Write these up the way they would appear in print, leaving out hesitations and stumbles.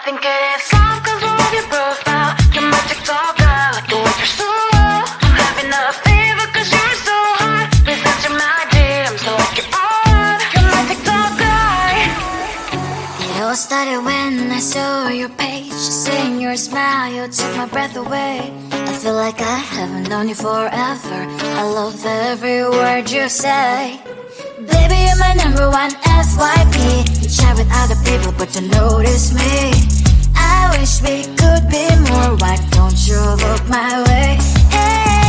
think it is love 'cause I love your profile. You're my TikTok girl, like the way you're so low. I'm having a fever 'cause you're so hot. Please answer my DMs like you're on. You're my TikTok guy. It all started when I saw your page. Seeing your smile, you took my breath away. I feel like I haven't known you forever. I love every word you say. Baby, you're my number one FYP. You chat with other people but you notice me. I wish we could be more. Why don't you look my way? Hey,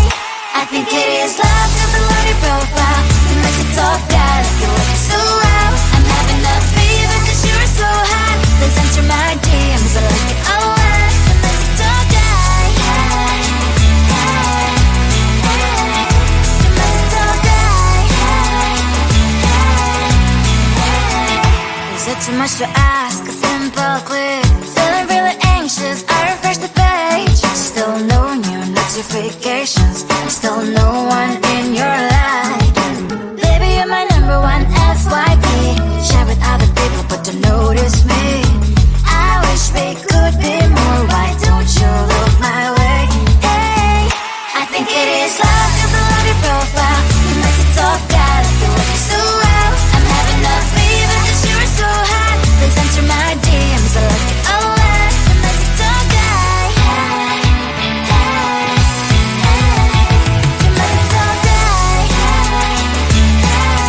I think it is love 'cause I love your profile. You make it talk that you look so well. I'm having a fever 'cause you're so hot. Please answer my DMs, I like it a lot. You make it talk that. Hey, hey, hey. You make it talk that. Is it too much to ask? A simple click. Feeling really anxious, I refresh the page. Still no new notifications. Still no one in your life. Baby, you're my number one FYP. Share with other people but don't notice me. I wish we could be more. Why don't you look my way? Hey, I think it is love 'cause I love your profile. You make it talk that you look so well. I'm having a fever 'cause you're so hot. Please answer my DMs, I like it a lot. You make it talk that. Hey, hey, hey. You make it talk that. Hey, hey, hey.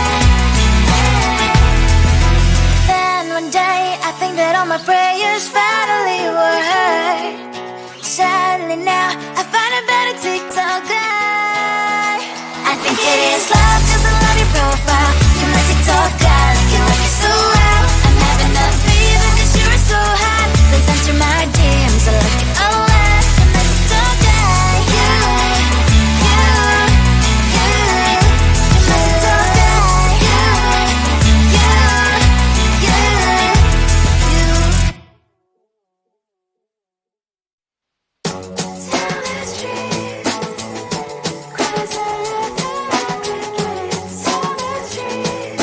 Then one day I think that all my prayers finally were heard. Sadly now I find a better TikTok guy. I think it is love 'cause I love your profile. You make it talk guy, you like it so well. I'm having a fever 'cause you're so hot. Please answer my DMs, I like it a lot. You make it talk guy, you, you, you. You make it talk guy, you, you, you, you. Tell the street, cries out the crickets. Tell the street.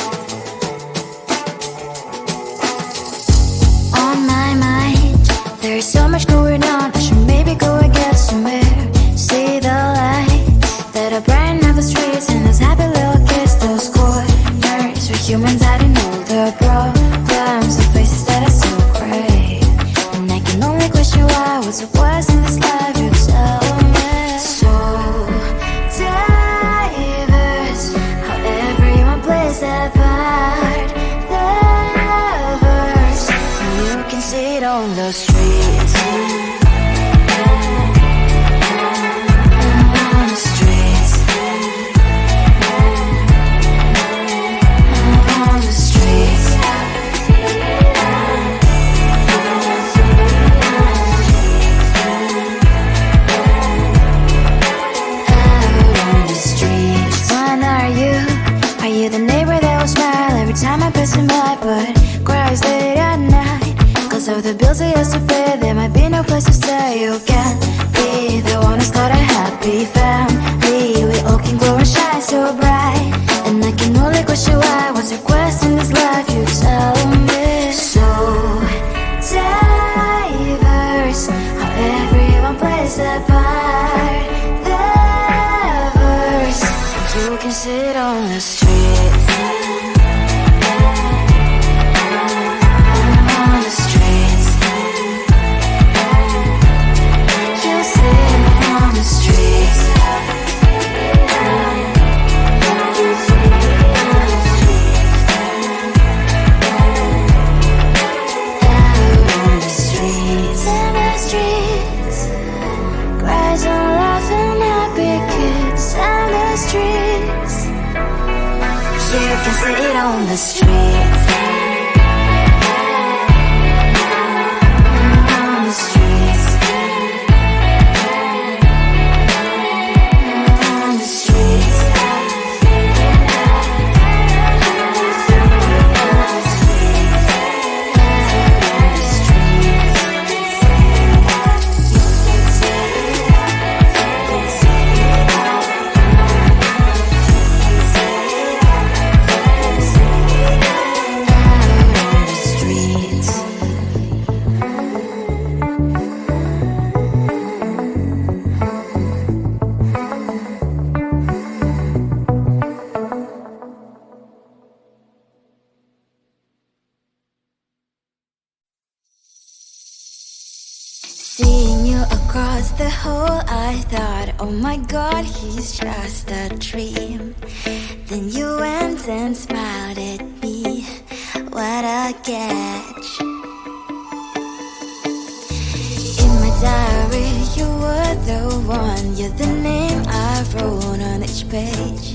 On my mind, there's so much going on. I should maybe go and get somewhere. See the lights that are bright on the streets, and those happy little kids, those corners where humans hiding all the problems, the faces that are so great. And I can only question why what's the worst in this life. You tell me. So diverse, how everyone plays their part. Diverse, and you can see it on the streets. On the streets. On the streets. Out on the streets. When are you? Are you the neighbor that will smile every time I pass him by, but cries late at night? 'Cause of the bills he has to pay, there might be no place to stay. You can't be the one who's got a happy family. We all can glow and shine so bright. And I can only question why. What's your quest in this life? You tell me. So diverse, how everyone plays their part. Diverse, you can sit on the streets. On the streets. You sit on the streets. Out on the streets. In the streets. Cries on laughing happy kids. On the streets. You can sit on the streets. On the streets. On the streets. oh my god, he's just a dream. Then you went and smiled at me, what a catch. In my diary, you were the one, you're the name I wrote on each page.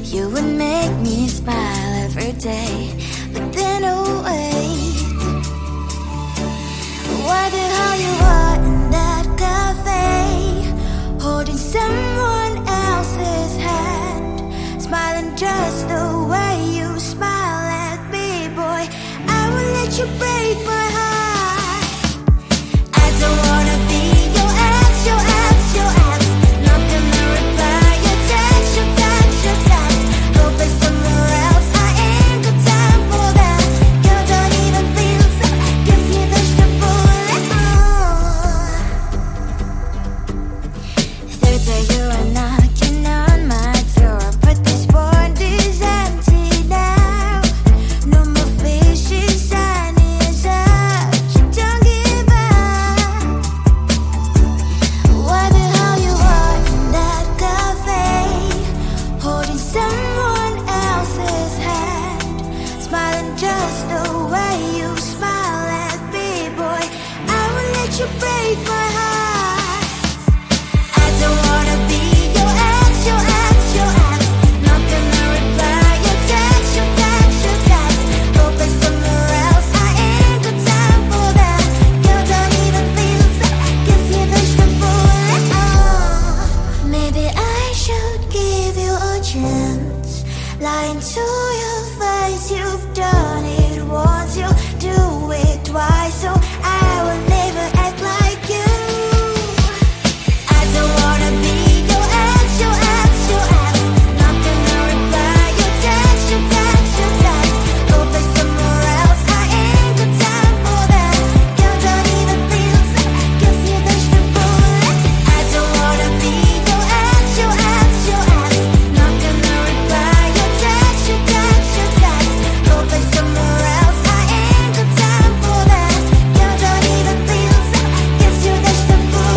You would make me smile every day, but then oh wait, why the hell you are in that cafe, holding someone else's hand, smiling just the way you smile at me, boy, I will let you break my heart. I don't wanna be your ex, your ex, your ex, not gonna reply your text, your text, your text, go play somewhere else, I ain't got time for that, you don't even feel so, give me vegetable. Third day you are knocking on my door, but this board is empty now, no more fishes, sun is up, you don't give up. Why the hell you are in that cafe, holding someone else's hand, smiling just the way you smile at me, boy, I will let you break my heart. I don't wanna be your ex, your ex, your ex, not gonna reply your text, your text, your text, go play somewhere else, I ain't got time for that, you don't even feel so, give me vegetable. Maybe I should give you a chance, lying to your face, you've done it once, you do it twice, so I will never act like you. I don't wanna be your ex, your ex, your ex, not gonna reply your text, your text, your text, go play somewhere else, I ain't got time for that, you don't even feel so, give me vegetable. I don't wanna be your ex, your ex, your ex, not gonna reply your text, your text, your text, go play somewhere else, I ain't got time for that, you don't even feel so, give me vegetable.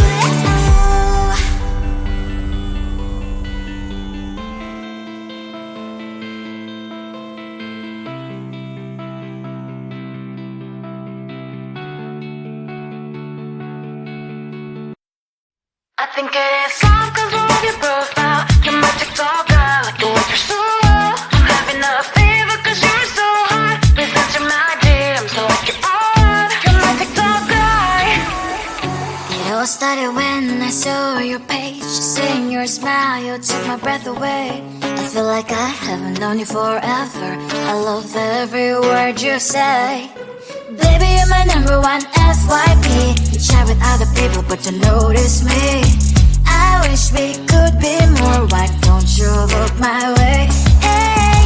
I think it is all 'cause of your profile. You're my TikTok guy, like the way you're so low. I'm having a fever 'cause you're so hot. Please answer my DMs like you're on. You're my TikTok guy. It all started when I saw your page, seeing your smile, you took my breath away. I feel like I haven't known you forever, I love every word you say. Baby, you're my number one FYP, you chat with other people but you notice me. I wish we could be more, why don't you look my way? Hey,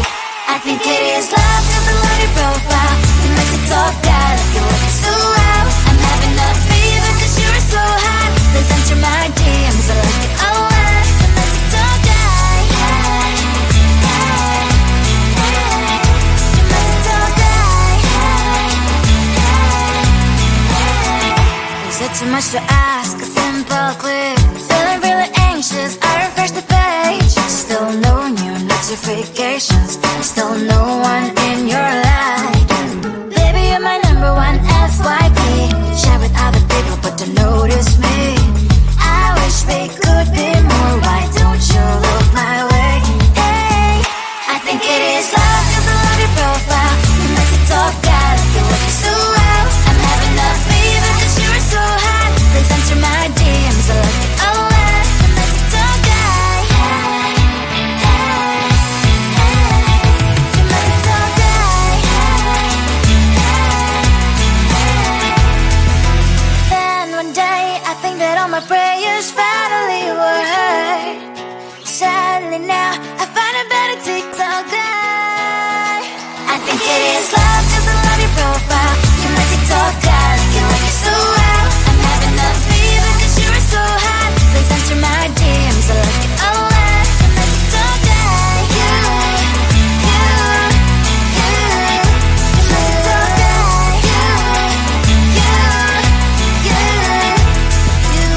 I think it is love 'cause I love your profile, you make it talk guy, like you look so well. I'm having a fever 'cause you're so hot, please answer my DMs, I like it a lot. You make it talk guy, hey, hey, hey, you make it talk guy, hey, hey, hey. Is it too much to ask? A simple click, feeling really anxious, I refresh the page, still no new notifications, still no one in your life. Baby, you're my number one FYP, share with other people but don't notice me. I wish we could be more, why don't you look my way? Hey, I think it is love 'cause I love your profile, you make it talk guy, like you look so well. I'm having a fever 'cause you're so hot, please answer my DMs, I like it a lot. You make it talk guy, hey, hey, hey, you make it talk guy, hey, hey, hey. Then one day I think that all my prayers finally were heard. Sadly now I find a better TikTok guy. I think it is love 'cause I love your profile, you make it talk guy, like you look so well. I'm having a fever 'cause you're so hot, please answer my DMs, I like it a lot. You make it talk guy, you, you, you, you make it talk guy, you, you, you, you.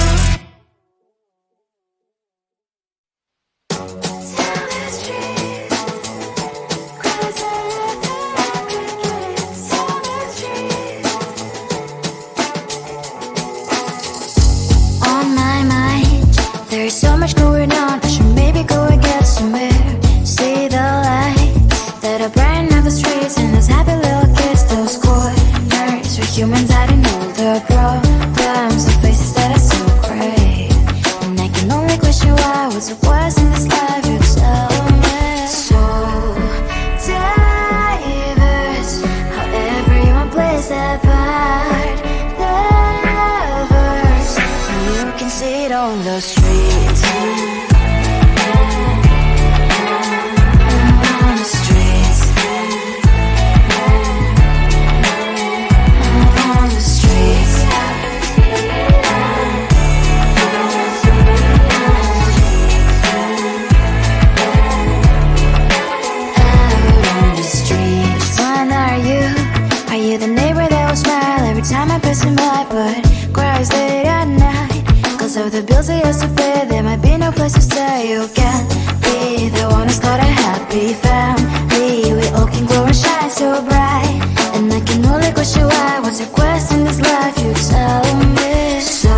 still say yes to pay. There might be no place to stay. You can be the one who's got a happy family. We all can glow and shine so bright, and I can only question why. What's your quest in this life? You tell me. So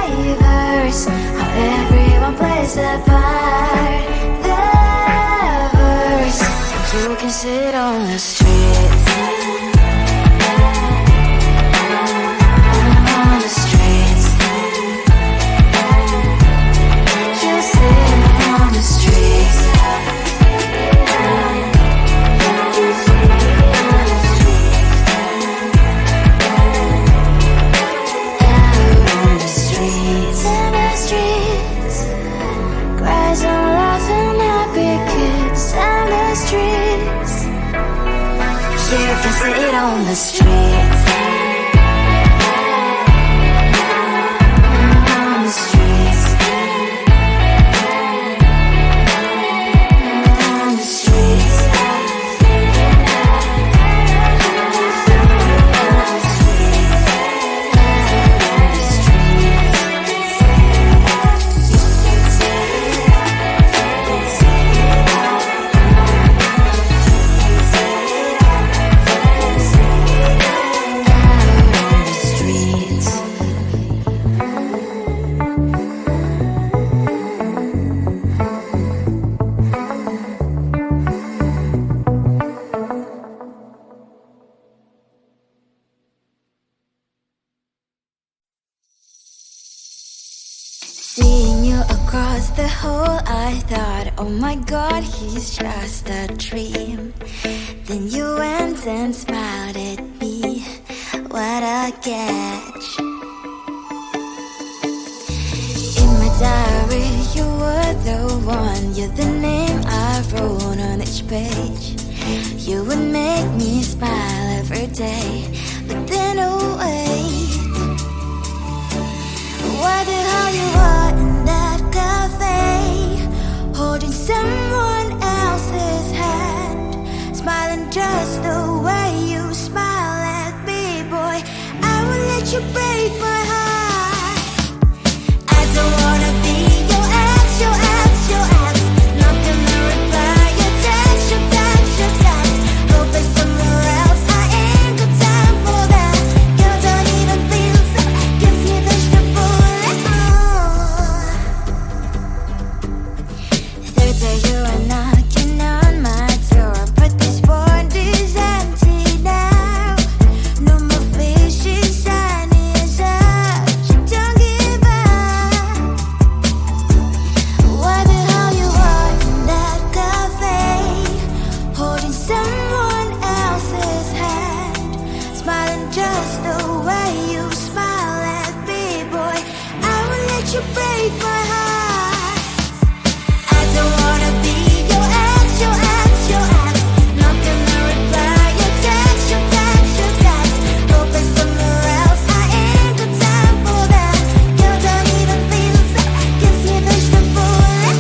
diverse, how everyone plays their part. The verse, you can sit on the streets. On the streets. You sit on the streets. You can sit on the streets. On the streets. On the streets. Seeing you across the hall, I thought, oh my god, he's just a dream. Then you went and smiled at me. What a catch. In my diary, you were the one. You're the name I wrote on each page. You would make me smile every day. But then, oh wait, why the hell you are in that cafe, holding someone else's hand, smiling just the way you smile at me, boy. I will let you break my heart. I don't wanna be your ex, your ex, your ex. Not gonna reply your text, your text, your text. Go play somewhere else, I ain't got time for that. You don't even feel so, guess you dodged the bullet. Third day you are knocking on my door, but this board is empty now. No more fishes, shiny as up. You don't give up. Why the hell you are in that cafe, holding someone else's hand, smiling just the way you smile at me, boy. I will let you break my heart. I don't wanna be your ex, your ex, your ex. Not gonna reply your text, your text, your text. Go play somewhere else, I ain't got time for that. You don't even feel so, guess you dodged the bullet.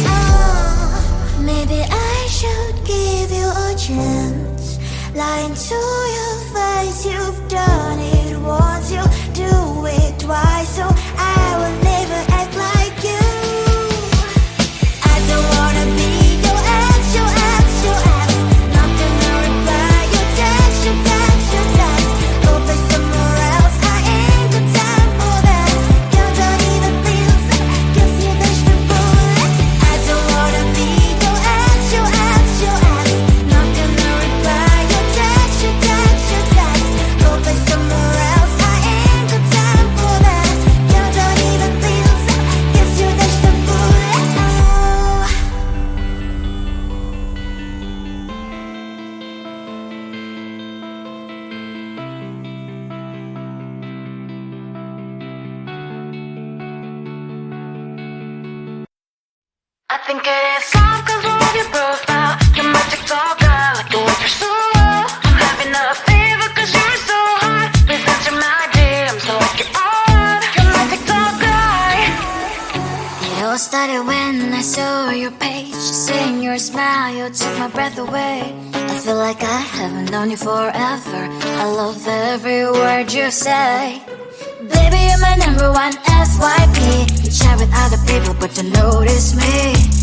Maybe I should give you a chance. Lying to your face, you've done it once, you'll do it twice, so I will never act like you. I don't wanna be your ex, your ex, your ex. Not gonna reply your text, your text, your text. Go play somewhere else, I ain't got time for that. You don't even feel so, guess you dodged the bullet. I don't wanna be your ex, your ex, your ex. Not gonna reply your text, your text, your text. Go play somewhere else, I ain't got time for that. You don't even feel so, guess you dodged the bullet. I think it is all 'cause of your profile. You're my TikTok girl, like the way you're so low. I'm having a fever 'cause you're so hot. Please answer my DMs, so I get on. You're my TikTok guy. It all started when I saw your page. Seeing your smile, you took my breath away. I feel like I haven't known you forever. I love every word you say. Baby, Baby, you're my number one FYP. You chat with other people, but you notice me.